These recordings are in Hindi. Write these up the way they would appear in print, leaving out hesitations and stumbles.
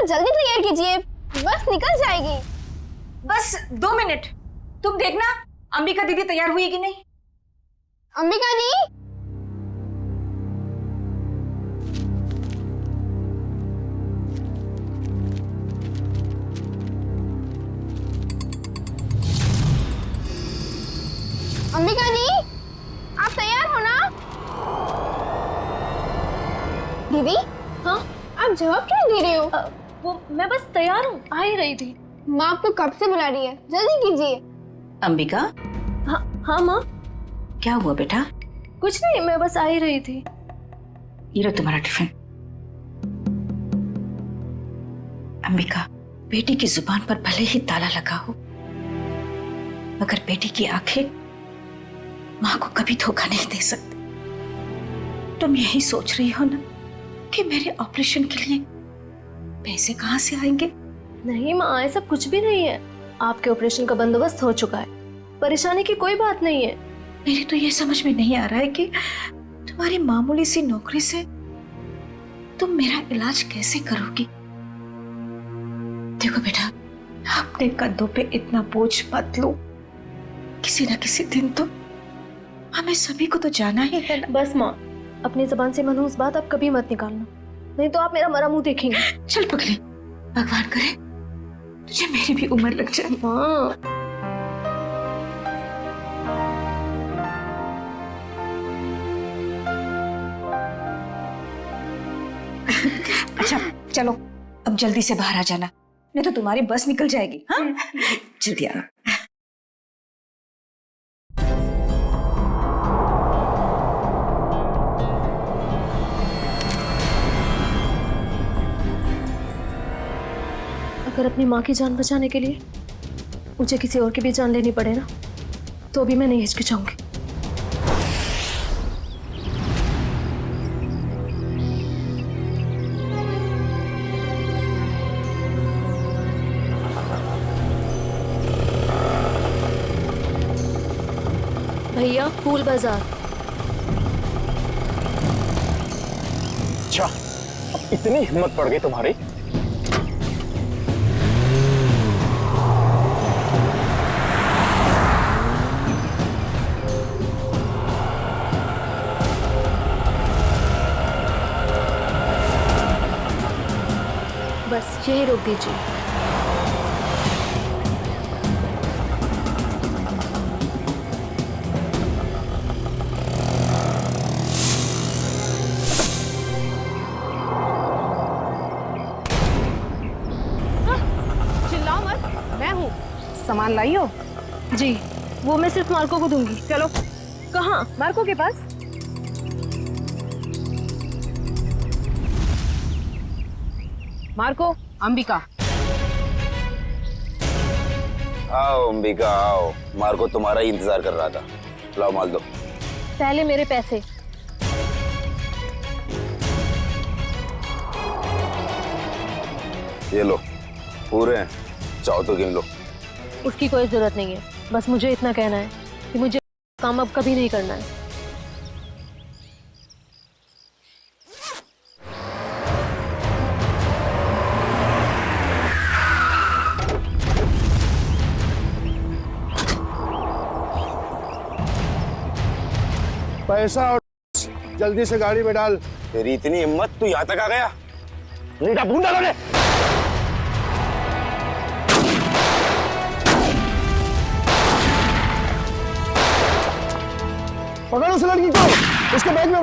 जल्दी तैयार कीजिए, बस निकल जाएगी। बस 2 मिनट, तुम देखना अंबिका दीदी तैयार हुई कि नहीं। अंबिका दी, अंबिका दी, आप तैयार हो ना? दीदी, हाँ आप जवाब क्यों दे रही हो? वो मैं बस तैयार हूँ, आ ही रही थी। माँ आपको कब से बुला रही है, जल्दी कीजिए। अंबिका, हाँ हाँ माँ, क्या हुआ बेटा? कुछ नहीं, मैं बस आ ही रही थी। ये लो तुम्हारा टिफिन। अंबिका, बेटी की जुबान पर भले ही ताला लगा हो, मगर बेटी की आंखें माँ को कभी धोखा नहीं दे सकती। तुम यही सोच रही हो ना कि मेरे ऑपरेशन के लिए पैसे कहाँ से आएंगे? नहीं माँ, ऐसा कुछ भी नहीं है। आपके ऑपरेशन का बंदोबस्त हो चुका है, परेशानी की कोई बात नहीं है। मेरी तो ये समझ में नहीं आ रहा है कि तुम्हारी मामूली सी नौकरी से तुम मेरा इलाज कैसे करोगी। देखो बेटा, अपने कंधों पे इतना बोझ मत लो। किसी ना किसी दिन तो हमें सभी को तो जाना ही है ना। बस माँ, अपनी जबान से मनहूस बात आप कभी मत निकालना, नहीं तो आप मेरा मरा मुंह देखेंगे। चल पगले, भगवान करे तुझे मेरी भी उम्र लग जाए। हाँ अच्छा चलो, अब जल्दी से बाहर आ जाना, नहीं तो तुम्हारी बस निकल जाएगी। हाँ जल्दी आना। अगर अपनी माँ की जान बचाने के लिए मुझे किसी और की भी जान लेनी पड़े ना, तो भी मैं नहीं हिचकिचाऊंगी। भैया, फूल बाजार। अच्छा, अब इतनी हिम्मत पड़ गई तुम्हारी? बस यही रोक दीजिए। चिल्लाओ मत, मैं हूँ। सामान लाई हो? जी, वो मैं सिर्फ मार्को को दूंगी। चलो। कहाँ? मार्को के पास। मार्को, अंबिका। आओ अंबिका आओ, मार्को तुम्हारा ही इंतजार कर रहा था। लाओ माल दो। पहले मेरे पैसे। ये लो, पूरे हैं, चाहो तो गिन लो। उसकी कोई जरूरत नहीं है, बस मुझे इतना कहना है कि मुझे काम अब कभी नहीं करना है। पैसा और जल्दी से गाड़ी में डाल। तेरी इतनी हिम्मत, तू यहाँ तक आ गया? नीटा बूंदा डाले। पकड़ उस लड़की को, उसके बैग में।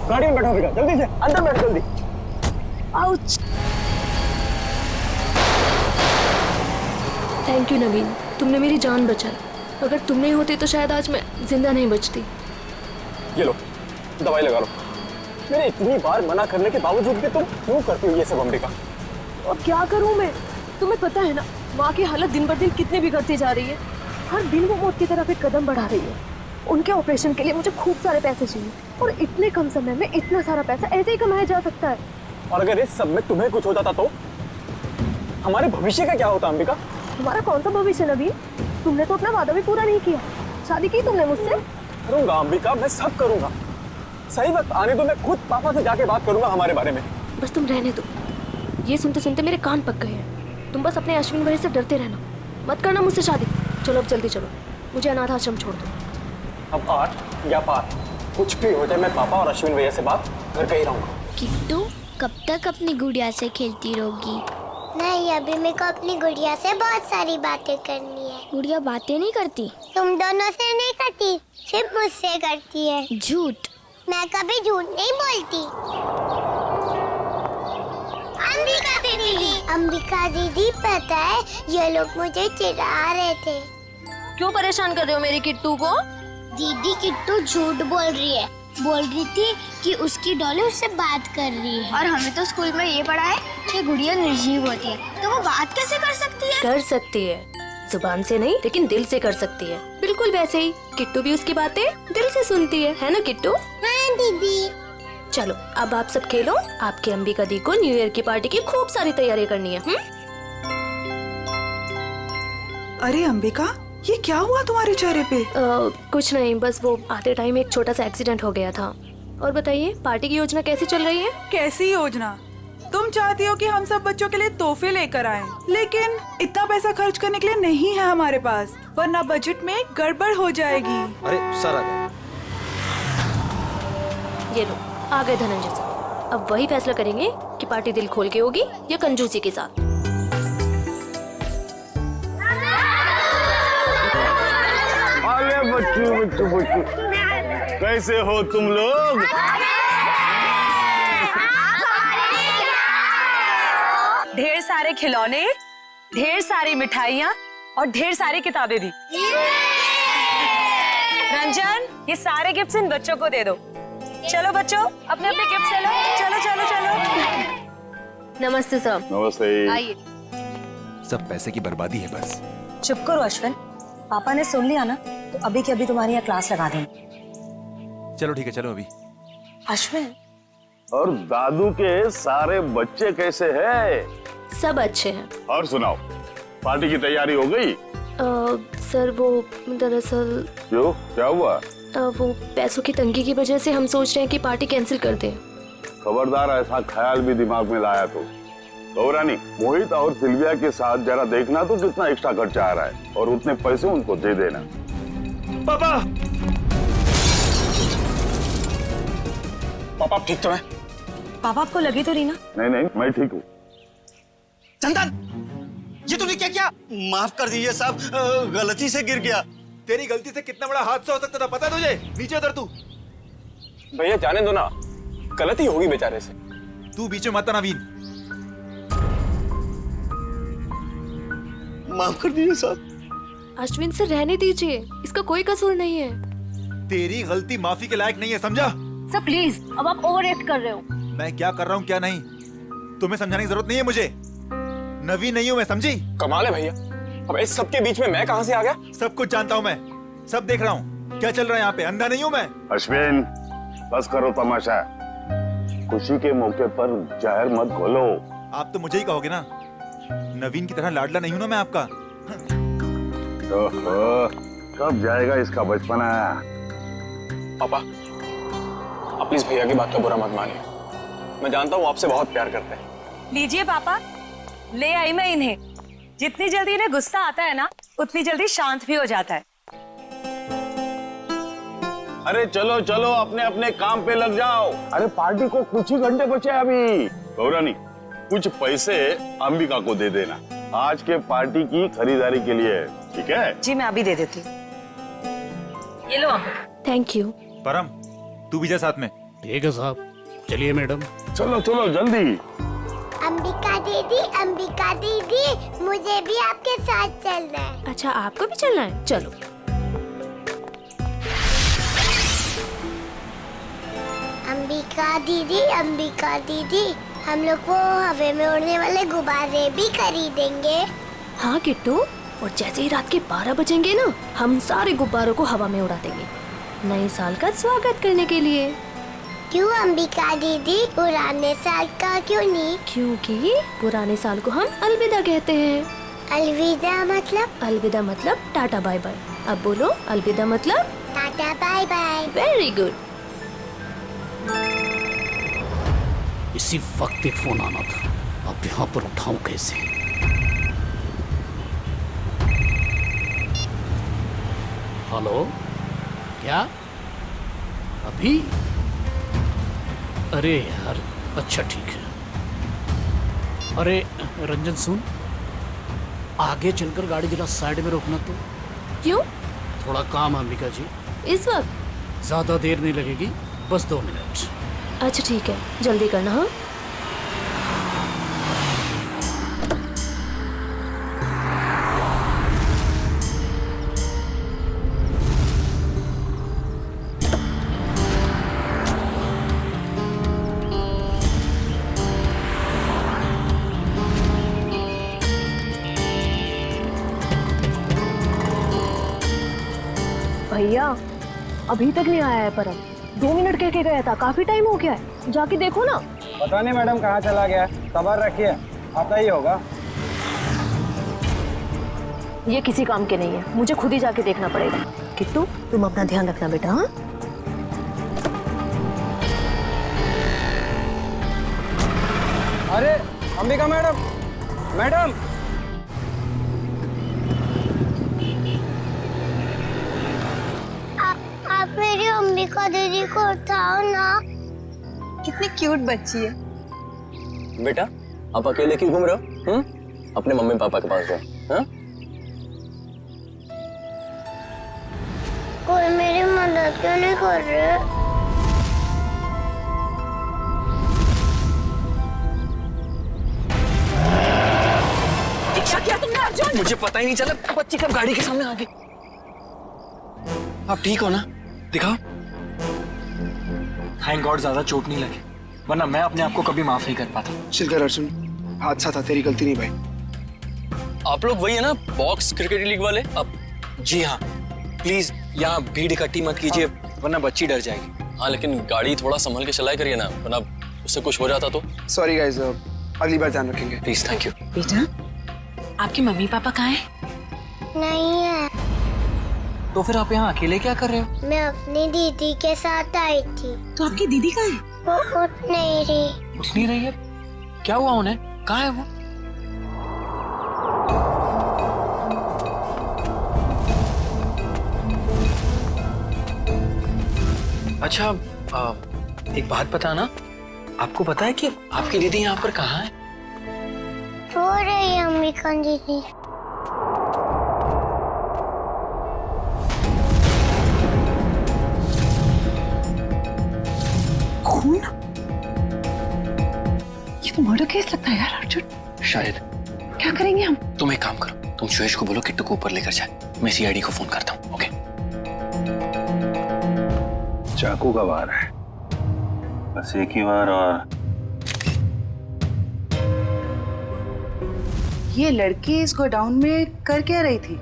गाड़ी में बैठो बेटा, जल्दी से अंदर बैठ जल्दी। आउच! थैंक यू नवीन, तुमने मेरी जान बचाई। अगर तुम नहीं होते तो शायद आज मैं जिंदा नहीं बचती। ये लो, दवाई लगा लो। मैंने इतनी बार मना करने के बावजूद भी तुम क्यों करती हो ये सब अंबिका? अब क्या करूं मैं? तुम्हें पता है ना, माँ की हालत दिन ब दिन कितनी बिगड़ती जा रही है। हर दिन वो मौत की तरफ एक कदम बढ़ा रही है। उनके ऑपरेशन के लिए मुझे खूब सारे पैसे चाहिए और इतने कम समय में इतना सारा पैसा ऐसे ही कमाया जा सकता है। और अगर इस सब में तुम्हें कुछ हो जाता तो हमारे भविष्य का क्या होता अंबिका? तुम्हारा कौन सा भविष्य नवीन? तुमने तो अपना वादा भी पूरा नहीं किया। शादी की तुमने मुझसे? करूंगा अंबिका, मैं सब करूंगा। सही वक्त आने दो, मैं खुद पापा से जाके बात करूंगा हमारे बारे में। बस तुम रहने दो। ये सुनते सुनते मेरे कान पक गए हैं। तुम बस अपने अश्विन भाई से डरते रहना, मत करना मुझसे शादी। चलो अब जल्दी चलो, मुझे अनाथ आश्रम छोड़ दो। अब आर या पार कुछ भी हो जाए, मैं पापा और अश्विन भैया से बात करके ही रहूंगा। किट्टू कब तक अपनी गुड़िया से खेलती रहोगी? नहीं, अभी मेरे को अपनी गुड़िया से बहुत सारी बातें करनी है। गुड़िया बातें नहीं करती? तुम दोनों से नहीं करती, सिर्फ मुझसे करती है। झूठ। मैं कभी झूठ नहीं बोलती। अंबिका दीदी पता है, ये लोग मुझे चिढ़ा रहे थे। क्यों परेशान कर रहे हो मेरी किट्टू को? दीदी किट्टू झूठ बोल रही है। बोल रही थी कि उसकी डॉली उससे बात कर रही है। और हमें तो स्कूल में ये पढ़ा है कि गुड़िया निर्जीव होती है, तो वो बात कैसे कर सकती है? कर सकती है, जुबान से नहीं लेकिन दिल से कर सकती है। बिल्कुल वैसे ही किट्टू भी उसकी बातें दिल से सुनती है ना किट्टू? हाँ दीदी। चलो अब आप सब खेलो। आपकी अंबिका दी को न्यू ईयर की पार्टी की खूब सारी तैयारी करनी है। अरे अंबिका, ये क्या हुआ तुम्हारे चेहरे पे? कुछ नहीं, बस वो आते टाइम एक छोटा सा एक्सीडेंट हो गया था। और बताइए पार्टी की योजना कैसी चल रही है? कैसी योजना? तुम चाहती हो कि हम सब बच्चों के लिए तोहफे लेकर आएं, लेकिन इतना पैसा खर्च करने के लिए नहीं है हमारे पास, वरना बजट में गड़बड़ हो जाएगी। अरे सर आ गए। ये लो आ गए धनंजय सर। अब वही फैसला करेंगे कि पार्टी दिल खोल के होगी या कंजूसी के साथ। अरे बच्चू, कैसे हो तुम लोग? ढेर सारे खिलौने, ढेर सारी मिठाइयाँ और ढेर सारी किताबें भी। रंजन, ये सारे गिफ्ट्स इन बच्चों को दे दो। चलो बच्चों, अपने अपने गिफ्ट ले लो। चलो चलो चलो। नमस्ते सर। नमस्ते। आइए। सब पैसे की बर्बादी है बस। चुप करो अश्विन, पापा ने सुन लिया ना तो अभी के अभी तुम्हारी यहाँ क्लास लगा देंगे। चलो ठीक है, चलो अभी। अश्विन, और दादू के सारे बच्चे कैसे हैं? सब अच्छे हैं। और सुनाओ, पार्टी की तैयारी हो गई? सर वो दरअसल क्यों, क्या हुआ? वो पैसों की तंगी की वजह से हम सोच रहे हैं कि पार्टी कैंसिल कर दें। खबरदार ऐसा ख्याल भी दिमाग में लाया तो गौरानी, मोहित और सिल्विया के साथ जरा देखना तो कितना एक्स्ट्रा खर्चा आ रहा है, और उतने पैसे उनको दे देना। पापा पापा ठीक तो है? पापा आपको लगी तो नहीं ना? नहीं नहीं, मैं ठीक हूँ। चंदन, ये तूने क्या किया? माफ कर दीजिए साहब, गलती से गिर गया। तेरी गलती से कितना बड़ा हादसा हो सकता था पता है तुझे? नीचे उतर तू। भैया जाने दो ना, गलती होगी बेचारे से। तू बीच में मत आना नवीन। माफ कर दीजिए साहब। अश्विन से रहने दीजिए, इसका कोई कसूर नहीं है। तेरी गलती माफी के लायक नहीं है, समझा? सर प्लीज, अब आप ओवर एक्ट कर रहे हो। मैं क्या कर रहा हूँ क्या नहीं, तुम्हें समझाने की जरूरत नहीं है मुझे। नवीन नहीं हूँ मैं, समझी? कमाल है भैया, अब इस सब के बीच में मैं कहां से आ गया? सब कुछ जानता हूँ मैं, सब देख रहा हूँ क्या चल रहा है यहाँ पे। अंधा नहीं हूँ मैं। अश्विन, बस करो तमाशा। खुशी के मौके पर जहर मत घोलो। आप तो मुझे ही कहोगे ना, नवीन की तरह लाडला नहीं हूँ ना मैं आपका। ओहो, कब जाएगा इसका बचपना? पापा आप प्लीज भैया की बात का बुरा मत मानिए, मैं जानता हूँ आपसे बहुत प्यार करते हैं। लीजिए पापा, ले आई मैं इन्हें। जितनी जल्दी इन्हें गुस्सा आता है ना, उतनी जल्दी शांत भी हो जाता है। अरे चलो चलो, अपने अपने काम पे लग जाओ। अरे पार्टी को कुछ ही घंटे बचे अभी। गौरानी, कुछ पैसे अंबिका को दे देना आज के पार्टी की खरीदारी के लिए, ठीक है? जी मैं अभी दे देती हूँ। ये लो अंबिका। Thank you. परम, तू भी जा साथ में। ठीक है साहब, चलिए मैडम। चलो चलो जल्दी। अंबिका दीदी, मुझे भी आपके साथ चलना है। अच्छा आपको भी चलना है, चलो। अंबिका दीदी, हम लोग वो हवा में उड़ने वाले गुब्बारे भी खरीदेंगे। हाँ किट्टू, और जैसे ही रात के 12 बजेंगे ना, हम सारे गुब्बारों को हवा में उड़ा देंगे नए साल का स्वागत करने के लिए। क्यों अंबिका दीदी, पुराने साल का क्यों नहीं? क्योंकि पुराने साल को हम अलविदा कहते हैं। अलविदा मतलब? अलविदा मतलब टाटा बाय बाय। अब बोलो अलविदा मतलब tata bye bye. Very good. इसी वक्त एक फोन आना था, अब यहाँ पर उठाऊं कैसे? हेलो, क्या अभी? अरे यार, अच्छा ठीक है। अरे रंजन सुन, आगे चलकर गाड़ी जरा साइड में रोकना तो। क्यों? थोड़ा काम है अंबिका जी। इस वक्त? ज्यादा देर नहीं लगेगी, बस 2 मिनट। अच्छा ठीक है, जल्दी करना। हाँ भैया, अभी तक नहीं आया है परम। 2 मिनट कह के गया था, काफी टाइम हो गया है, जाके देखो ना। पता नहीं मैडम कहाँ चला गया, सबर रखिए, आता ही होगा। ये किसी काम के नहीं है, मुझे खुद ही जाके देखना पड़ेगा। किट्टू, तुम अपना ध्यान रखना बेटा। हाँ अरे अंबिका मैडम, मैडम आप मेरी अंबिका दीदी को उठाओ ना। कितनी क्यूट बच्ची है। बेटा, आप अकेले क्यों घूम रहे हो? अपने मम्मी पापा के पास जाओ। कोई मेरी मदद क्यों नहीं कर रहे? क्या किया तुमने अर्जुन? मुझे पता ही नहीं चला, बच्ची कब गाड़ी के सामने आ गई। आप ठीक हो ना? दिखाओ। थैंक गॉड ज्यादा चोट नहीं लगी, वरना मैं अपने आप को कभी माफ नहीं कर पाता। चिल अर्जुन, हादसा था, तेरी गलती नहीं भाई। आप लोग वही है ना, बॉक्स क्रिकेट लीग वाले? अब जी हाँ, प्लीज यहाँ भीड़ इकट्ठी मत कीजिए, वरना बच्ची डर जाएगी। हाँ, लेकिन गाड़ी थोड़ा संभल के चलाया करिए ना, वरना उससे कुछ हो जाता तो। सॉरी गाइस, अगली बार ध्यान रखेंगे। Please, thank you. बेटा, आपके मम्मी पापा कहाँ हैं? नहीं है। तो फिर आप यहाँ अकेले क्या कर रहे हो? मैं अपनी दीदी के साथ आई थी। तो आपकी दीदी कहाँ है? वो उठ नहीं रही। उठ नहीं रही है? क्या हुआ उन्हें? कहाँ है वो? अच्छा, एक बात पता ना, आपको पता है कि आपकी दीदी यहाँ पर कहाँ है? रो रही है अंबिका दीदी। खून? ये तो मर्डर केस लगता है यार अर्जुन। शायद। क्या करेंगे हम? तुम एक काम करो, तुम सुयश को बोलो किट्टू को ऊपर लेकर जाए, मैं सीआईडी को फोन करता हूँ। ओके? चाकू का वार है, बस एक ही बार। और ये लड़की इस गोडाउन में कर क्या रही थी,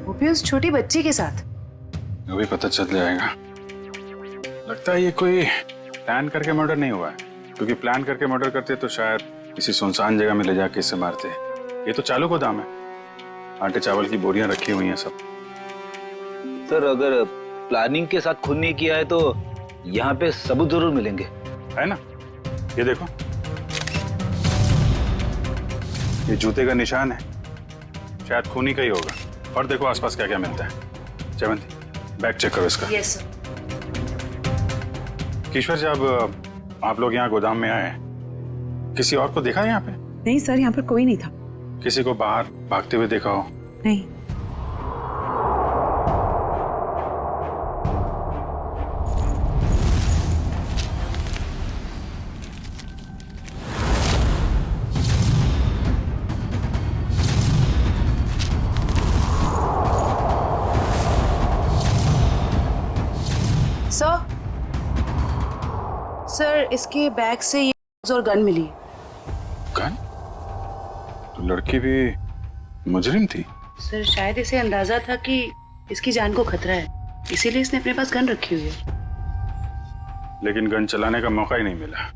वो भी उस छोटी बच्ची के साथ? अभी पता चल जाएगा। लगता है ये कोई प्लान करके मर्डर नहीं हुआ है, क्योंकि प्लान करके मर्डर करते तो शायद किसी सुनसान जगह में ले जाके इससे मारते। ये तो चालू गोदाम है, आटे चावल की बोरियां रखी हुई हैं सब। सर, अगर प्लानिंग के साथ खून नहीं किया है तो यहाँ पे सबूत जरूर मिलेंगे, है ना? ये देखो, ये जूते का निशान है, शायद खूनी का ही होगा। और देखो आसपास क्या क्या मिलता है। जयवंती, बैग चेक करो इसका। Yes sir. ईश्वर, जब आप लोग यहाँ गोदाम में आए, किसी और को देखा है यहाँ पे? नहीं सर, यहाँ पर कोई नहीं था। किसी को बाहर भागते हुए देखा हो? नहीं। सर, इसके बैग से ये और गन मिली। गन? तो लड़की भी मुजरिम थी? सर शायद इसे अंदाजा था कि इसकी जान को खतरा है, इसीलिए इसने अपने पास गन रखी हुई है। लेकिन गन चलाने का मौका ही नहीं मिला।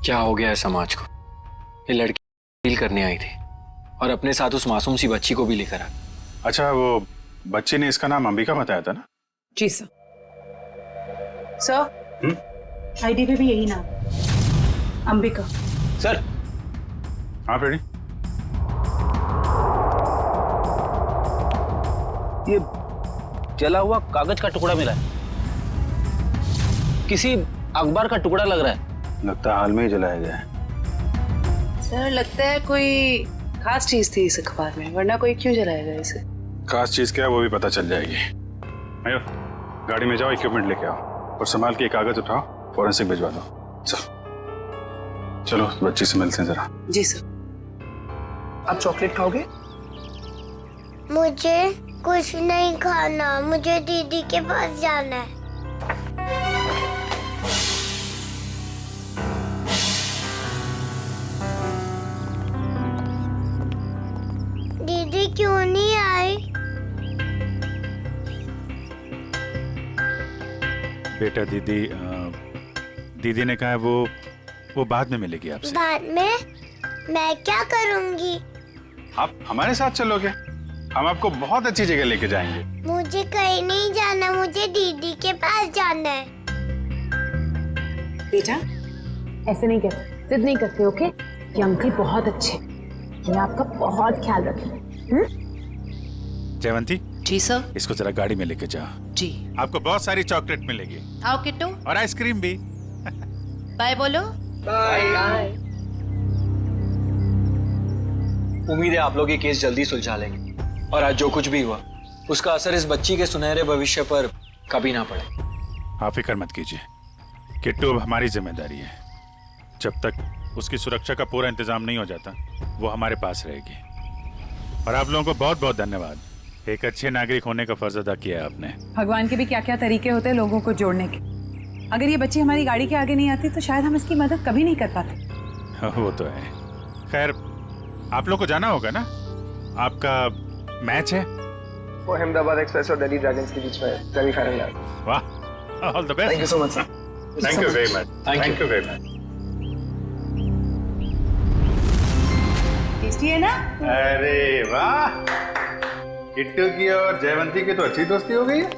क्या हो गया है समाज को? ये लड़की डील करने आई थी और अपने साथ उस मासूम सी बच्ची को भी लेकर आ। अच्छा, वो बच्ची ने इसका नाम अंबिका बताया था ना? जी सर। सर आईडी पे भी यही नाम, अंबिका। सर। हाँ पेड़ी। ये जला हुआ कागज का टुकड़ा मिला है, किसी अखबार का टुकड़ा लग रहा है। लगता है हाल में ही जलाया गया है। सर लगता है कोई खास चीज थी इस अखबार में, वरना कोई क्यों जलाएगा इसे? खास चीज क्या है वो भी पता चल जाएगी। आयो, गाड़ी में जाओ, इक्विपमेंट लेके आओ और संभाल के कागज उठाओ, फॉरेंसिक भिजवा दो। चलो बच्ची से मिलते हैं जरा। जी सर। आप चॉकलेट खाओगे? मुझे कुछ नहीं खाना, मुझे दीदी के पास जाना है। दीदी क्यों नहीं आई? बेटा दीदी ने कहा है वो बाद में मिलेगी आपसे। बाद में? मैं क्या करूंगी? आप हमारे साथ चलोगे, हम आपको बहुत अच्छी जगह लेके जाएंगे। मुझे कहीं नहीं जाना, मुझे दीदी के पास जाना है। बेटा ऐसे नहीं कहते, जिद नहीं करते, ओके? ये अंकल बहुत अच्छे, ये आपका बहुत ख्याल रखेंगे। जयवंती। जी सर। इसको जरा गाड़ी में लेके जाओ। जी। आपको बहुत सारी चॉकलेट मिलेगी। आओ किट्टू। और आइसक्रीम भी। बाय बोलो। बाय। उम्मीद है आप लोग ये केस जल्दी सुलझा लेंगे और आज जो कुछ भी हुआ उसका असर इस बच्ची के सुनहरे भविष्य पर कभी ना पड़े। आप फिक्र मत कीजिए, किट्टू अब हमारी जिम्मेदारी है। जब तक उसकी सुरक्षा का पूरा इंतजाम नहीं हो जाता वो हमारे पास रहेगी। और आप लोगों को बहुत बहुत धन्यवाद, एक अच्छे नागरिक होने का फर्ज अदा किया है आपने। भगवान के भी क्या क्या तरीके होते हैं लोगों को जोड़ने के। अगर ये बच्ची हमारी गाड़ी के आगे नहीं आती तो शायद हम इसकी मदद कभी नहीं कर पाते। वो तो है। खैर आप लोग को जाना होगा ना, आपका मैच है। वो अहमदाबाद एक्सप्रेस और दिल्ली ड्रैगन्स के बीच में सेमीफाइनल है। वाह, all the best. Thank you so much sir. Thank you very much. Thank you very much. Tasty है ना? अरे वाह, किट्टू की और जयवंती की तो अच्छी दोस्ती हो गई है।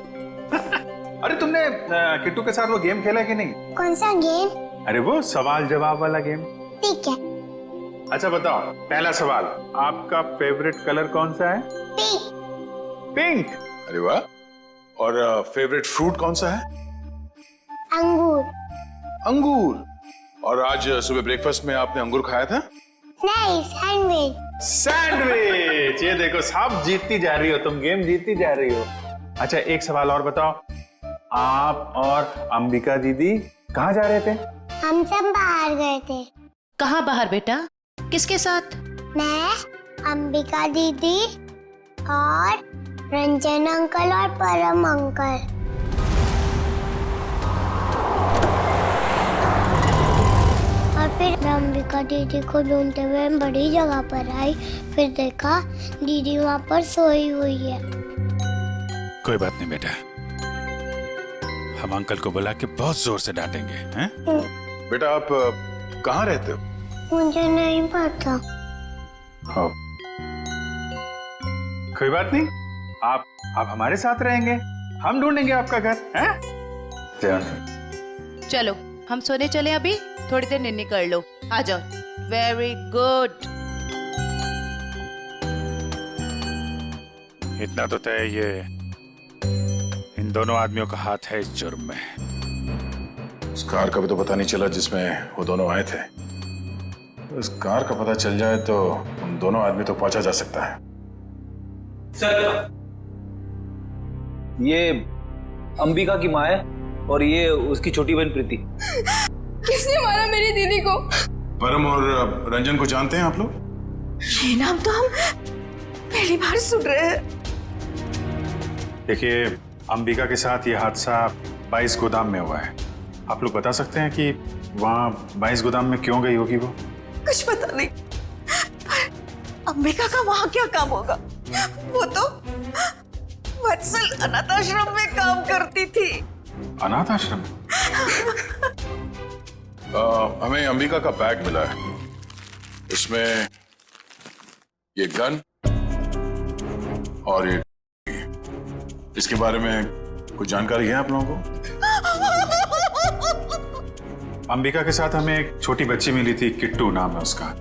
अरे तुमने किट्टू के साथ वो गेम खेला कि नहीं? कौन सा गेम? अरे वो सवाल जवाब वाला गेम। ठीक है। अच्छा बताओ, पहला सवाल, आपका फेवरेट कलर कौन सा है? पिंक। पिंक? अरे वाह। और फेवरेट फ्रूट कौन सा है? अंगूर। अंगूर। और आज सुबह ब्रेकफास्ट में आपने अंगूर खाया था? नहीं, सैंडविच। सैंडविच। ये देखो, सब जीतती जा रही हो तुम, गेम जीतती जा रही हो। अच्छा एक सवाल और बताओ, आप और अंबिका दीदी कहाँ जा रहे थे? हम सब बाहर गए थे। कहाँ बाहर बेटा? किसके साथ? मैं, अंबिका दीदी और रंजन अंकल और परम अंकल। और फिर अंबिका दीदी को ढूंढते हुए बड़ी जगह पर आई, फिर देखा दीदी वहाँ पर सोई हुई है। कोई बात नहीं बेटा, हम अंकल को बुला के बहुत जोर से डांटेंगे, हैं? बेटा आप कहाँ रहते हो? मुझे नहीं पता। हाँ। कोई बात नहीं, आप हमारे साथ रहेंगे, हम ढूंढेंगे आपका घर, हैं? चलो हम सोने चले, अभी थोड़ी देर निन्नी कर लो, आ जाओ। Very good. इतना तो तय, ये इन दोनों आदमियों का हाथ है इस जुर्म में। उस कार का भी तो पता नहीं चला जिसमें वो दोनों आए थे। उस कार का पता चल जाए तो उन दोनों आदमी तो पहुंचा जा सकता है। सर, ये अंबिका की माँ है और ये उसकी छोटी बहन प्रीति। किसने मारा मेरी दीदी को? परम और रंजन को जानते हैं आप लोग? ये नाम तो हम पहली बार सुन रहे हैं। देखिए, अंबिका के साथ ये हादसा 22 गोदाम में हुआ है। आप लोग बता सकते हैं कि वहाँ 22 गोदाम में क्यों गई होगी वो? कुछ पता नहीं, पर अंबिका का वहां क्या काम होगा? वो तो वत्सल अनाथ आश्रम में काम करती थी। अनाथ आश्रम? हमें अंबिका का बैग मिला है, इसमें ये गन और ये, इसके बारे में कुछ जानकारी है आप लोगों को? अंबिका के साथ हमें एक छोटी बच्ची मिली थी, किट्टू नाम है उसका।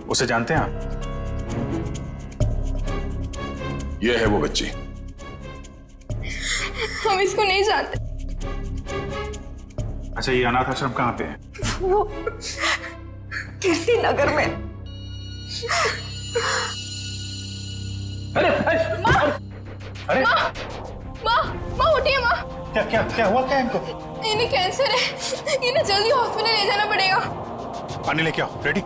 उसे जानते हैं आप? ये है वो बच्ची। हम इसको नहीं जानते। अच्छा, ये अनाथ आश्रम कहाँ पे है? वो कीर्ति नगर में। अरे अरे माँ उठिए माँ। क्या हुआ क्या इनको? इन्हें कैंसर है, इन्हें जल्दी हॉस्पिटल ले जाना पड़ेगा। पानी लेके आओ। रेडी?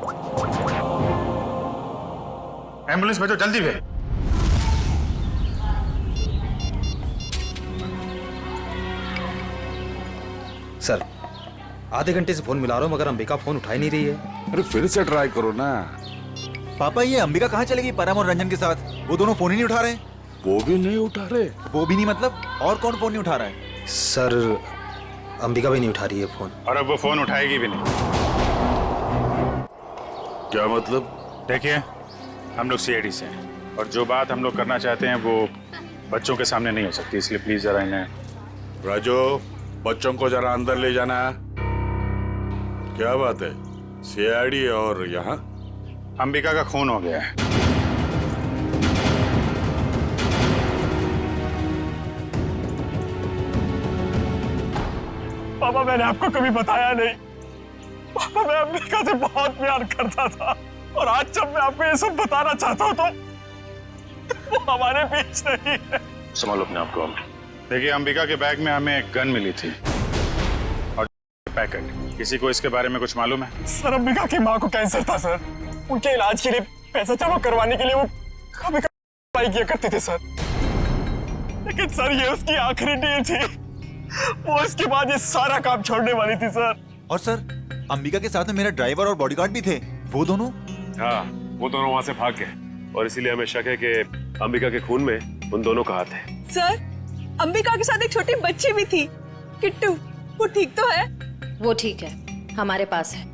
एम्बुलेंस भेजो जल्दी भेज। सर, आधे घंटे से फोन मिला रहा हूँ मगर अंबिका फोन उठा ही नहीं रही है। अरे फिर से ट्राई करो ना। पापा, ये अंबिका कहाँ चली गई परम और रंजन के साथ? वो दोनों फोन ही नहीं उठा रहे। वो भी नहीं उठा रहे? वो भी नहीं मतलब? और कौन फोन नहीं उठा रहा है? सर, अंबिका भी नहीं उठा रही है फोन। और अब वो फोन उठाएगी भी नहीं। क्या मतलब? देखिए, हम लोग सीआईडी से हैं और जो बात हम लोग करना चाहते हैं वो बच्चों के सामने नहीं हो सकती, इसलिए प्लीज जरा इन्हें। राजू, बच्चों को जरा अंदर ले जाना। क्या बात है? सीआईडी और यहाँ? अंबिका का खून हो गया है। पापा, मैंने आपको कभी बताया नहीं। पापा, मैं अंबिका से बहुत प्यार करता था और आज जब मैं आपको ये सब बताना चाहता हूँ तो वो हमारे बीच नहीं है। संभालो अपने आप को। देखिए, अंबिका के बैग में हमें एक गन मिली थी और पैकेट। किसी को इसके बारे में कुछ मालूम है? सर, अंबिका की माँ को कैंसर था सर। उनके इलाज के लिए पैसा जमा करवाने के लिए वो कभी कभी किया करते थे सर। लेकिन सर, ये उसकी आखिरी डील थी। वो इसके बाद ये सारा काम छोड़ने वाली थी सर। और सर, अंबिका के साथ में मेरा ड्राइवर और बॉडीगार्ड भी थे। वो दोनों? हाँ, वो दोनों वहां से भाग गए और इसीलिए हमें शक है कि अंबिका के खून में उन दोनों का हाथ है। सर, अंबिका के साथ एक छोटी बच्ची भी थी, किट्टू। वो ठीक तो है? वो ठीक है, हमारे पास है।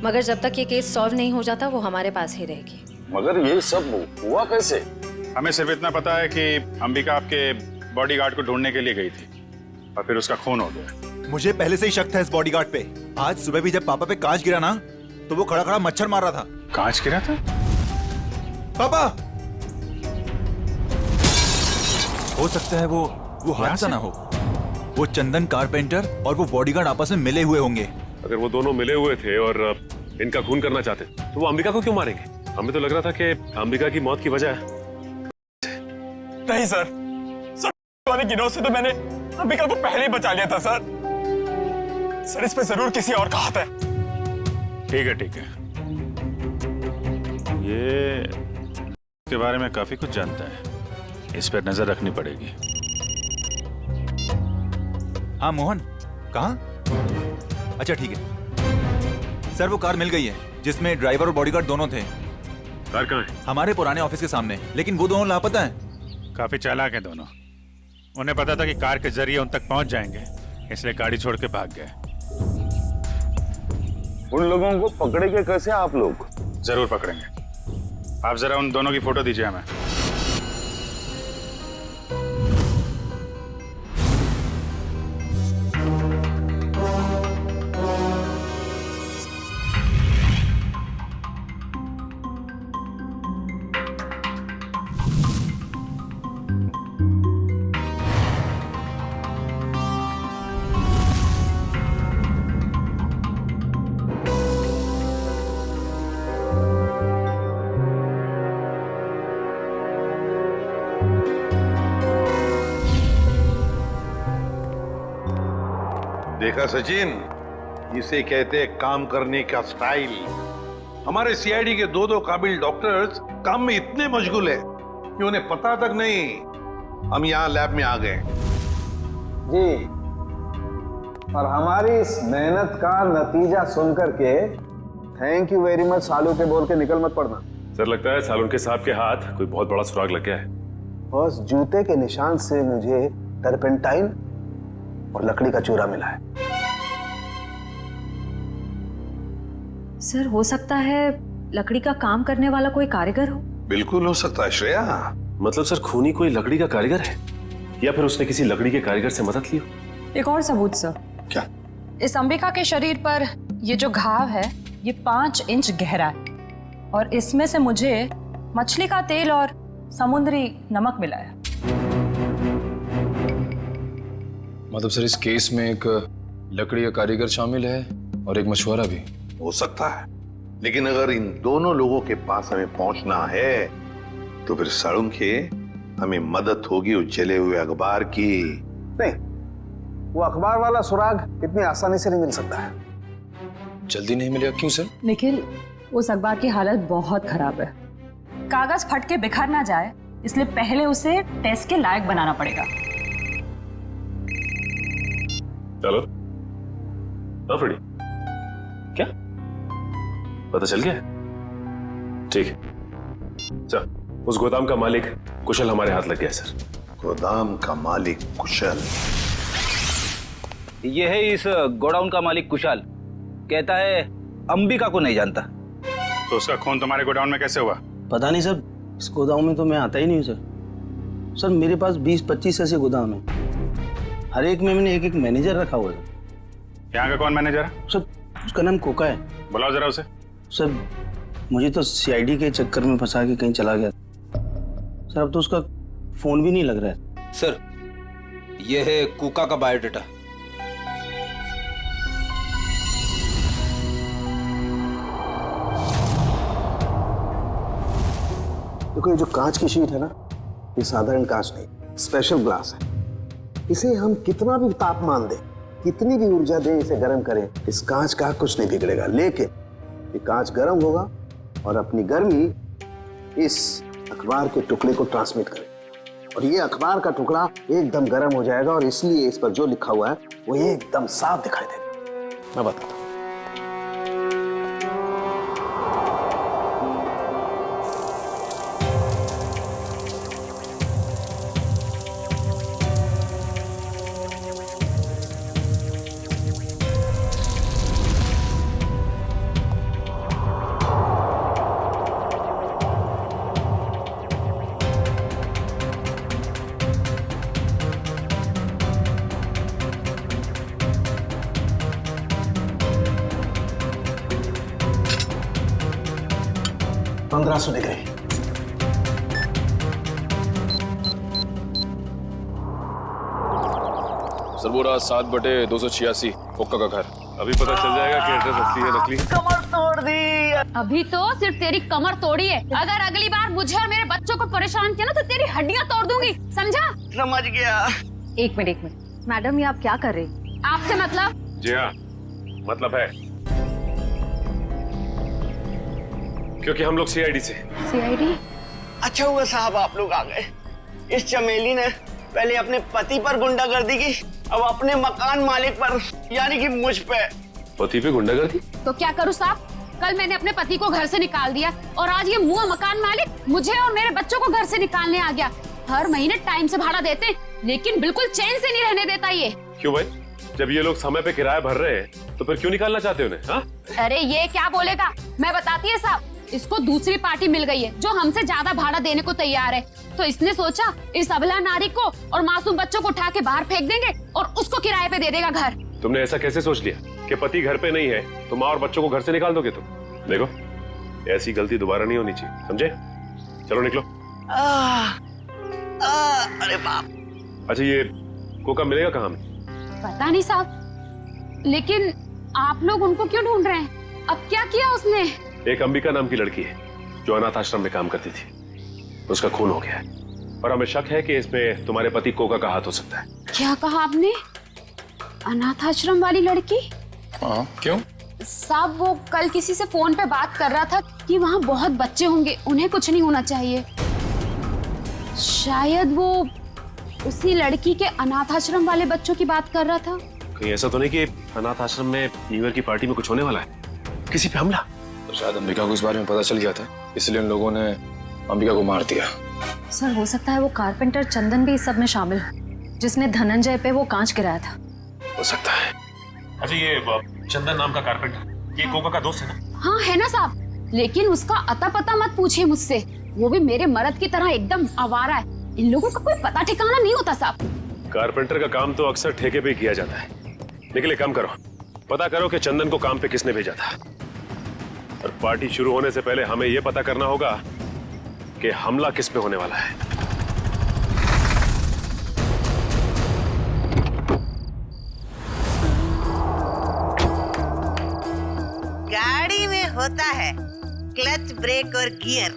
मगर जब तक ये केस सॉल्व नहीं हो जाता वो हमारे पास ही रहेगी। मगर ये सब हुआ कैसे? हमें सिर्फ इतना पता है कि अंबिका आपके बॉडीगार्ड को ढूंढने के लिए गई थी और फिर उसका खून हो गया। मुझे पहले से ही शक था इस बॉडीगार्ड पे। आज सुबह भी जब पापा पे कांच गिरा ना, तो वो खड़ा खड़ा मच्छर मार रहा था। कांच गिरा था? पापा, हो सकता है वो हादसा ना हो। वो चंदन कारपेंटर और वो बॉडीगार्ड आपस में मिले हुए होंगे। अगर वो दोनों मिले हुए थे और इनका खून करना चाहते तो वो अंबिका को क्यों मारेंगे? हमें तो लग रहा था कि अंबिका की मौत की वजह नहीं सर, वाले गिरोह से तो मैंने अंबिका को पहले ही बचा लिया था सर। सर, इस पे जरूर किसी और का हाथ है। ठीक है, ठीक है। ये के बारे में काफी कुछ जानता है, इस पर नजर रखनी पड़ेगी। हाँ मोहन, कहाँ? अच्छा ठीक है सर, वो कार मिल गई है जिसमें ड्राइवर और बॉडीगार्ड दोनों थे। कार कहाँ है? हमारे पुराने ऑफिस के सामने, लेकिन वो दोनों लापता हैं। काफी चालाक हैं दोनों। उन्हें पता था कि कार के जरिए उन तक पहुंच जाएंगे, इसलिए गाड़ी छोड़ के भाग गए। उन लोगों को पकड़ेंगे कैसे आप लोग? जरूर पकड़ेंगे। आप जरा उन दोनों की फोटो दीजिए हमें। देखा सचिन, इसे कहते हैं काम करने का स्टाइल। हमारे सीआईडी के दो काबिल डॉक्टर्स काम में इतने मशगूल है कि उन्हें पता तक नहीं हम यहाँ लैब में आ गए। जी, और हमारी इस मेहनत का नतीजा सुनकर के थैंक यू वेरी मच सालू के बोल के निकल मत पड़ना। सर लगता है सालुंके साहब के हाथ कोई बहुत बड़ा सुराग लग गया है। बॉस, जूते के निशान से मुझे टर्पेंटाइन और लकड़ी का चूरा मिला है। सर हो सकता है लकड़ी का काम करने वाला कोई कारीगर हो। बिल्कुल हो सकता है श्रेया। मतलब सर खूनी कोई लकड़ी का कारीगर है या फिर उसने किसी लकड़ी के कारीगर से मदद ली हो? एक और सबूत सर। क्या? इस अंबिका के शरीर पर ये जो घाव है ये 5 इंच गहरा है और इसमें से मुझे मछली का तेल और समुद्री नमक मिला है। मतलब सर इस केस में एक लकड़ी का कारीगर शामिल है और एक मछुआरा भी हो सकता है, लेकिन अगर इन दोनों लोगों के पास हमें पहुंचना है तो फिर सालुंखे हमें मदद होगी उस जले हुए अखबार की। नहीं, वो अखबार वाला सुराग इतनी आसानी से नहीं मिल सकता है। जल्दी नहीं मिलेगा? क्यों सर? निखिल, उस अखबार की हालत बहुत खराब है। कागज फट के बिखर ना जाए इसलिए पहले उसे टेस्ट के लायक बनाना पड़ेगा। चलो फ्रेडी, क्या पता चल गया? ठीक है, चल उस गोदाम का मालिक कुशल हमारे हाथ लग गया सर। गोदाम का मालिक कुशल? ये है इस गोडाउन का मालिक कुशल। कहता है अंबिका को नहीं जानता। तो उसका खून तुम्हारे गोडाउन में कैसे हुआ? पता नहीं सर, इस गोदाम में तो मैं आता ही नहीं हूँ सर। सर मेरे पास 20-25 ऐसे गोदाम है, हर एक में मैंने एक मैनेजर रखा हुआ है। यहाँ का कौन मैनेजर है? सर उसका नाम कोका है। बुलाओ जरा उसे। सर मुझे तो सीआईडी के चक्कर में फंसा के कहीं चला गया सर, अब तो उसका फोन भी नहीं लग रहा है। सर ये है कुका का बायोडाटा। देखो, ये जो कांच की शीट है ना, ये साधारण कांच नहीं, स्पेशल ग्लास है। इसे हम कितना भी तापमान दें, कितनी भी ऊर्जा दें, इसे गर्म करें, इस कांच का कुछ नहीं बिगड़ेगा। लेकिन ये कांच गर्म होगा और अपनी गर्मी इस अखबार के टुकड़े को ट्रांसमिट करेगा और ये अखबार का टुकड़ा एकदम गर्म हो जाएगा और इसलिए इस पर जो लिखा हुआ है वो एकदम साफ दिखाई देगा। मैं बताता हूँ। $1500 डिग्री। सर वो रहा 7/286 कोका का घर। अभी पता चल जाएगा कि एड्रेस असली है नकली। कमर तोड़ दी। अभी तो सिर्फ तेरी कमर तोड़ी है, अगर अगली बार मुझे और मेरे बच्चों को परेशान किया ना तो तेरी हड्डियां तोड़ दूंगी, समझा? समझ गया। एक मिनट मैडम, ये आप क्या कर रही? आपसे मतलब? जी हाँ, मतलब है, क्योंकि हम लोग सीआईडी से। सीआईडी? अच्छा हुआ साहब आप लोग आ गए। इस चमेली ने पहले अपने पति पर गुंडागर्दी की, अब अपने मकान मालिक पर, यानी कि मुझ पे। पति पे गुंडागर्दी? तो क्या करूँ साहब? कल मैंने अपने पति को घर से निकाल दिया और आज ये मुआ मकान मालिक मुझे और मेरे बच्चों को घर से निकालने आ गया। हर महीने टाइम से भाड़ा देते लेकिन बिल्कुल चैन से नहीं रहने देता ये। क्यों भाई? जब ये लोग समय पे किराया भर रहे हैं तो फिर क्यों निकालना चाहते हो उन्हें? हाँ? अरे ये क्या बोलेगा, मैं बताती है साहब, इसको दूसरी पार्टी मिल गई है जो हमसे ज्यादा भाड़ा देने को तैयार है, तो इसने सोचा इस अबला नारी को और मासूम बच्चों को उठा के बाहर फेंक देंगे और उसको किराए पे दे देगा घर। तुमने ऐसा कैसे सोच लिया कि पति घर पे नहीं है तो माँ और बच्चों को घर से निकाल दोगे तुम? देखो, ऐसी गलती दोबारा नहीं होनी चाहिए, समझे? चलो निकलो। अरे बाप। अच्छा ये कोका मिलेगा कहाँ में? पता नहीं साहब, लेकिन आप लोग उनको क्यों ढूंढ रहे हैं? अब क्या किया उसने? एक अंबिका नाम की लड़की है जो अनाथ आश्रम में काम करती थी, उसका खून हो गया है और हमें शक है कि इसमें तुम्हारे पति कोका का हाथ हो सकता है। क्या कहा आपने? अनाथ आश्रम वाली लड़की? हाँ, क्यों? साहब वो कल किसी से फोन पे बात कर रहा था कि वहाँ बहुत बच्चे होंगे, उन्हें कुछ नहीं होना चाहिए। शायद वो उसी लड़की के अनाथ आश्रम वाले बच्चों की बात कर रहा था। कहीं ऐसा तो नहीं कि अनाथ आश्रम में न्यू ईयर की पार्टी में कुछ होने वाला है, किसी पे हमला? तो शायद अंबिका को इस बारे में पता चल गया था। इसलिए उन लोगों ने अंबिका को मार दिया। सर हो सकता है वो कारपेंटर चंदन भी इस सब में शामिल हो, जिसने धनंजय पे वो कांच गिराया था। हो सकता है। अच्छा ये चंदन नाम का कारपेंटर, ये कोका का दोस्त है ना? हाँ है ना साहब, लेकिन उसका अता पता मत पूछिए मुझसे, वो भी मेरे मर्द की तरह एकदम आवारा है। इन लोगों का कोई पता ठिकाना नहीं होता साहब। कारपेंटर का काम तो अक्सर ठेके पे किया जाता है, लेकिन एक काम करो, पता करो कि चंदन को काम पे किसने भेजा था। और पार्टी शुरू होने से पहले हमें यह पता करना होगा कि हमला किस पे होने वाला है। गाड़ी में होता है क्लच, ब्रेक और गियर।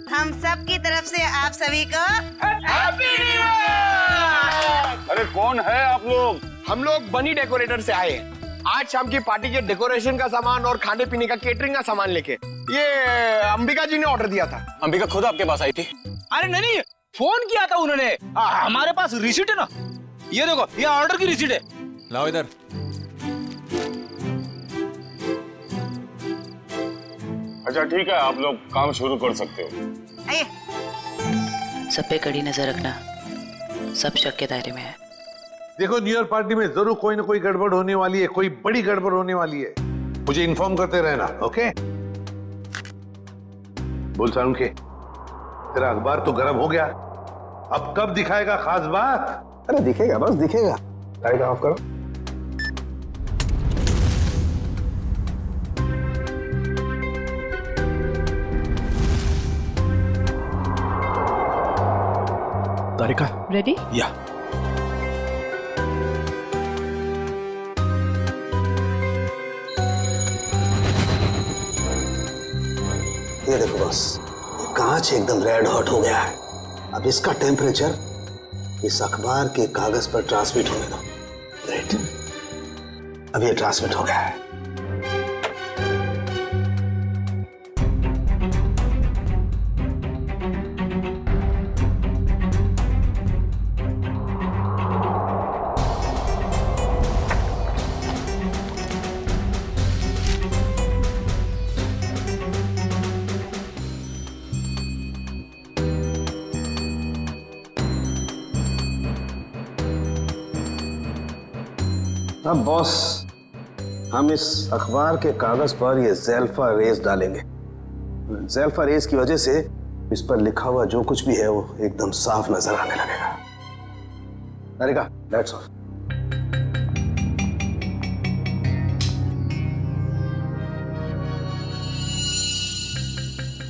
हम सब की तरफ से आप सभी को हैप्पी न्यू ईयर। अरे कौन है आप लोग? हम लोग बनी डेकोरेटर से आए हैं। आज शाम की पार्टी के डेकोरेशन का सामान और खाने पीने का केटरिंग का सामान लेके। ये अंबिका जी ने ऑर्डर दिया था। अंबिका खुद आपके पास आई थी? अरे नहीं, फोन किया था उन्होंने। हमारे पास रिसीट है ना, ये देखो, ये ऑर्डर की रिसीट है। लाओ इधर। अच्छा ठीक है, आप लोग काम शुरू कर सकते हो। सब पे कड़ी नजर रखना, सब शक के दायरे में है। देखो, न्यू ईयर पार्टी में जरूर कोई ना कोई गड़बड़ होने वाली है, कोई बड़ी गड़बड़ होने वाली है। मुझे इन्फॉर्म करते रहना, ओके? बोल सारुण के, तेरा अखबार तो गर्म हो गया, अब कब दिखाएगा खास बात? अरे दिखेगा, बस दिखेगा। लाइट ऑफ करो। तारिका रेडी? या ये देखो बस, ये कांच एकदम रेड हॉट हो गया है। अब इसका टेम्परेचर इस अखबार के कागज पर ट्रांसमिट होने दो। ग्रेट, अब ये ट्रांसमिट हो गया है। अब बॉस, हम इस अखबार के कागज पर ये ज़ेल्फा रेस डालेंगे। ज़ेल्फा रेस की वजह से इस पर लिखा हुआ जो कुछ भी है वो एकदम साफ नजर आने लगेगा। तारिका, लाइट्स ऑफ।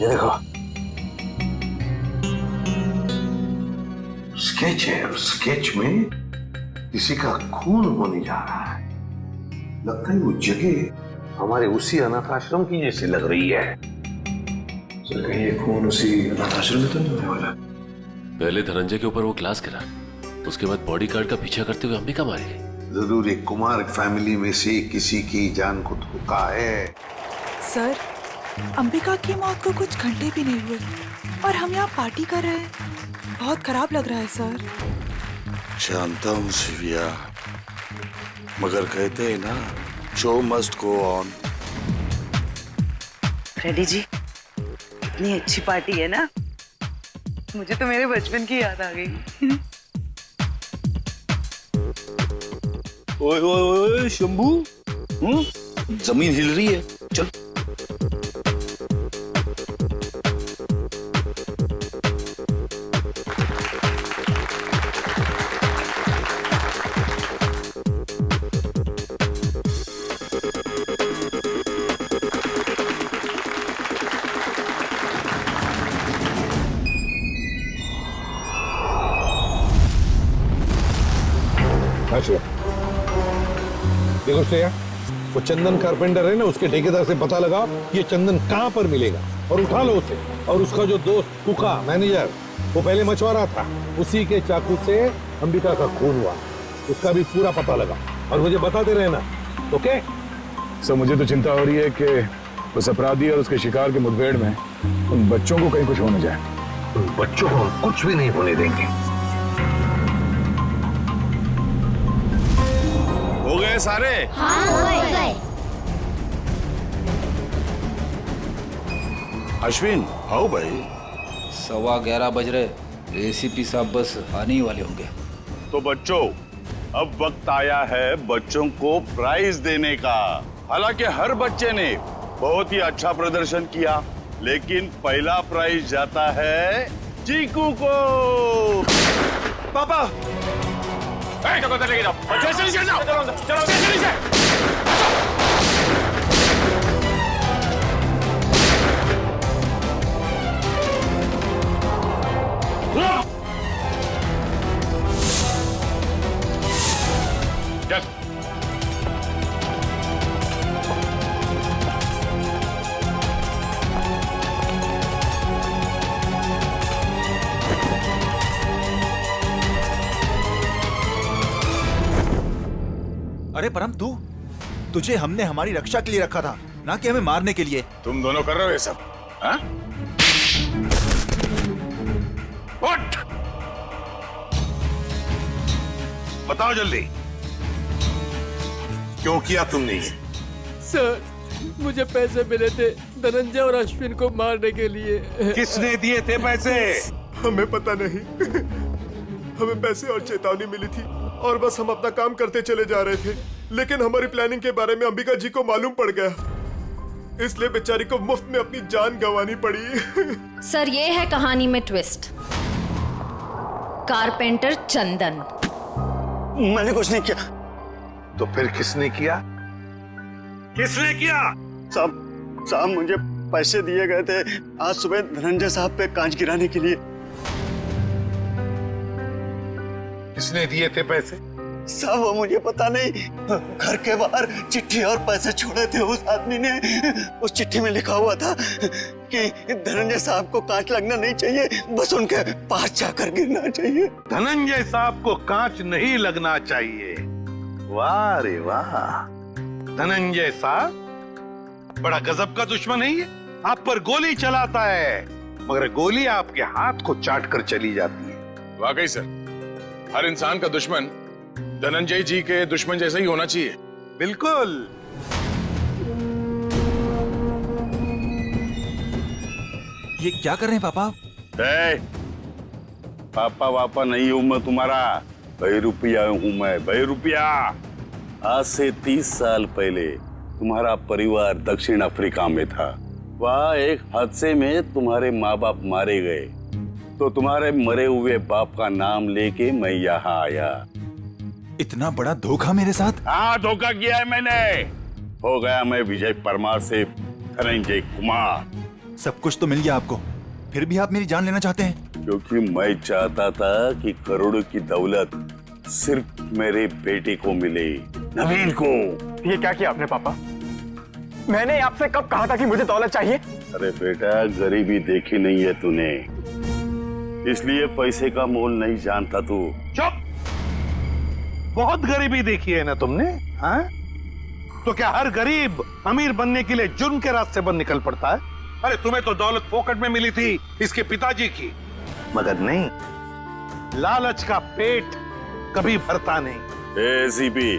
ये देखो, स्केच है और स्केच में किसी का खून होने जा रहा है। लगता है वो जगह हमारे उसी अनाथ आश्रम की जैसी लग रही है। चल, कहीं ये खून उसी अनाथ आश्रम में तो नहीं होने वाला? पहले धनंजय के ऊपर वो ग्लास गिरा, उसके बाद बॉडीगार्ड का पीछा करते हुए अंबिका मारी गई। जरूर एक कुमार फैमिली में से किसी की जान को धोखा है। सर, अंबिका की मौत को कुछ घंटे भी नहीं हुए और हम यहाँ पार्टी कर रहे हैं। बहुत खराब लग रहा है सर। जानता हूँ शिविया, मगर कहते हैं ना, show must go on. Ready जी, इतनी अच्छी पार्टी है ना, मुझे तो मेरे बचपन की याद आ गई। ओए ओए ओए शंभू, जमीन हिल रही है, चल। देखो श्रेया, वो चंदन कारपेंटर है ना, उसके ठेकेदार से पता लगाओ ये चंदन कहाँ पर मिलेगा और उठा लो उसे। और उसका जो दोस्त कुका मैनेजर, वो पहले मछुआरा था, उसी के चाकू से अंबिका का खून हुआ, उसका भी पूरा पता लगा और मुझे बताते रहना, ओके? सर मुझे तो चिंता हो रही है कि उस अपराधी और उसके शिकार के मुठभेड़ में उन बच्चों को कहीं कुछ हो न जाए। उन बच्चों को हम कुछ भी नहीं होने देंगे। हो गए सारे? हाँ, हो गए। अश्विन, आओ भाई। 11:15 बज रहे, एसीपी साहब बस आने ही वाले होंगे। तो बच्चों, अब वक्त आया है बच्चों को प्राइज देने का। हालांकि हर बच्चे ने बहुत ही अच्छा प्रदर्शन किया, लेकिन पहला प्राइज जाता है चीकू को। पापा लेके जाओ, चलो अरे परम, तुझे हमने हमारी रक्षा के लिए रखा था, ना कि हमें मारने के लिए। तुम दोनों कर रहे हो ये सब, हाँ? उठ! बताओ जल्दी, क्यों किया तुमने ये? सर, मुझे पैसे मिले थे धनंजय और अश्विन को मारने के लिए। किसने दिए थे पैसे? हमें पता नहीं। हमें पैसे और चेतावनी मिली थी और बस हम अपना काम करते चले जा रहे थे, लेकिन हमारी प्लानिंग के बारे में अंबिका जी को मालूम पड़ गया, इसलिए बेचारी को मुफ्त में अपनी जान गंवानी पड़ी। सर, ये है कहानी में ट्विस्ट। कारपेंटर चंदन। मैंने कुछ नहीं किया। तो फिर किसने किया? किसने किया? साहब मुझे पैसे दिए गए थे आज सुबह धनंजय साहब पे कांच गिराने के लिए। किसने दिए थे पैसे? साहब वो मुझे पता नहीं, घर के बाहर चिट्ठी और पैसे छोड़े थे उस आदमी ने। उस चिट्ठी में लिखा हुआ था कि धनंजय साहब को कांच लगना नहीं चाहिए, बस उनके पास जाकर गिरना चाहिए। धनंजय साहब को कांच नहीं लगना चाहिए। वाह रे वाह, धनंजय साहब बड़ा गजब का दुश्मन है ये। आप पर गोली चलाता है, मगर गोली आपके हाथ को चाट कर चली जाती है। वाकई सर, हर इंसान का दुश्मन धनंजय जी के दुश्मन जैसा ही होना चाहिए। बिल्कुल। ये क्या कर रहे हैं पापा? पापा वापा नहीं हूं मैं तुम्हारा, बहरूपिया हूं मैं, बहरूपिया। आज से 30 साल पहले तुम्हारा परिवार दक्षिण अफ्रीका में था। वहाँ एक हादसे में तुम्हारे माँ बाप मारे गए, तो तुम्हारे मरे हुए बाप का नाम लेके मैं यहाँ आया। इतना बड़ा धोखा मेरे साथ? हाँ, धोखा किया है मैंने। हो गया मैं विजय परमार से धनंजय कुमार। सब कुछ तो मिल गया आपको, फिर भी आप मेरी जान लेना चाहते हैं? क्योंकि मैं चाहता था कि करोड़ों की दौलत सिर्फ मेरे बेटे को मिले, नवीन को। ये क्या किया आपने पापा? मैंने आपसे कब कहा था कि मुझे दौलत चाहिए? अरे बेटा, गरीबी देखी नहीं है तूने, इसलिए पैसे का मोल नहीं जानता तू। चुप! बहुत गरीबी देखी है ना तुमने, हाँ? तो क्या हर गरीब अमीर बनने के लिए जुर्म के रास्ते पर निकल पड़ता है? अरे तुम्हें तो दौलत फोकट में मिली थी इसके पिताजी की, मगर नहीं, लालच का पेट कभी भरता नहीं। एसीपी,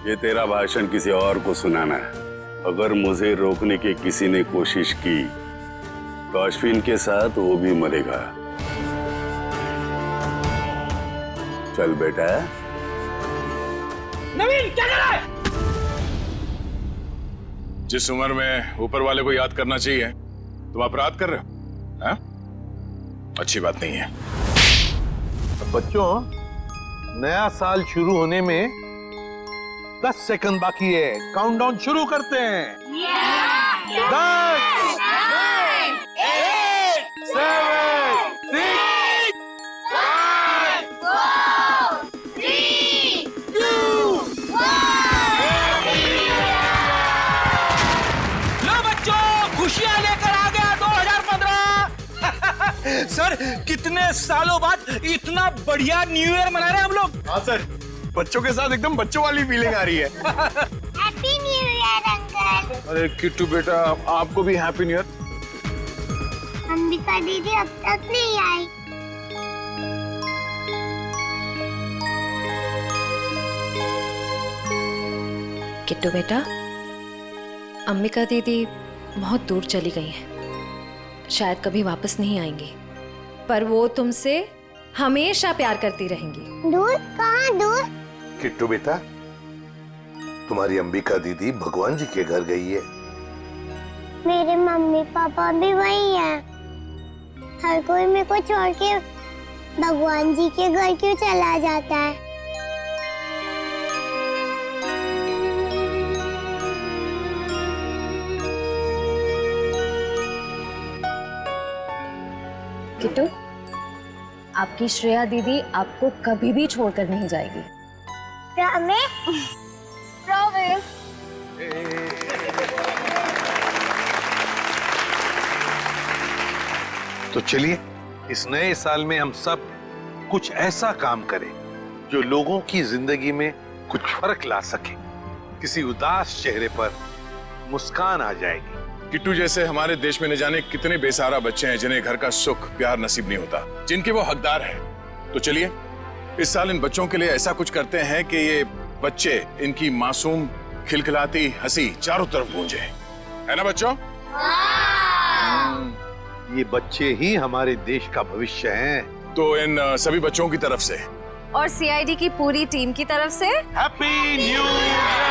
ये तेरा भाषण किसी और को सुनाना है। अगर मुझे रोकने की किसी ने कोशिश की तो अश्विन के साथ वो भी मरेगा। चल बेटा। नवीन, क्या कर रहा है? जिस उम्र में ऊपर वाले को याद करना चाहिए तुम अपराध कर रहे हो, हाँ? अच्छी बात नहीं है। बच्चों, नया साल शुरू होने में 10 सेकंड बाकी है। काउंटडाउन शुरू करते हैं। 10, 9, 8, 7, 6, 5, 4, 3, 2, 1। लो बच्चों, खुशियां लेकर आ गया 2015। सर, कितने सालों बाद इतना बढ़िया न्यू ईयर मना रहे हैं हम लोग। हाँ सर, बच्चों के साथ एकदम बच्चों वाली फीलिंग आ रही है। Happy new year uncle. अरे किट्टू बेटा, आपको भी हैप्पी न्यू ईयर। अंबिका दीदी अब तक नहीं आई। किट्टू बेटा, अंबिका दीदी बहुत दूर चली गई हैं, शायद कभी वापस नहीं आएंगी, पर वो तुमसे हमेशा प्यार करती रहेंगी। दूर? कहाँ दूर? किट्टू बेटा, तुम्हारी अंबिका दीदी भगवान जी के घर गई है। मेरे मम्मी पापा भी वही है। हर कोई मेरे को छोड़ के भगवान जी के घर क्यों चला जाता है? किट्टू, आपकी श्रेया दीदी आपको कभी भी छोड़कर नहीं जाएगी। प्रॉमिस? तो चलिए इस नए साल में हम सब कुछ ऐसा काम करें जो लोगों की जिंदगी में कुछ फर्क ला सके। किसी उदास चेहरे पर मुस्कान आ जाएगी। किट्टू जैसे हमारे देश में न जाने कितने बेसहारा बच्चे हैं जिन्हें घर का सुख प्यार नसीब नहीं होता, जिनके वो हकदार हैं। तो चलिए इस साल इन बच्चों के लिए ऐसा कुछ करते हैं कि ये बच्चे, इनकी मासूम खिलखिलाती हंसी चारों तरफ गूंजे, है ना बच्चों? ये बच्चे ही हमारे देश का भविष्य हैं। तो इन सभी बच्चों की तरफ से और सीआईडी की पूरी टीम की तरफ से हैप्पी न्यू ईयर।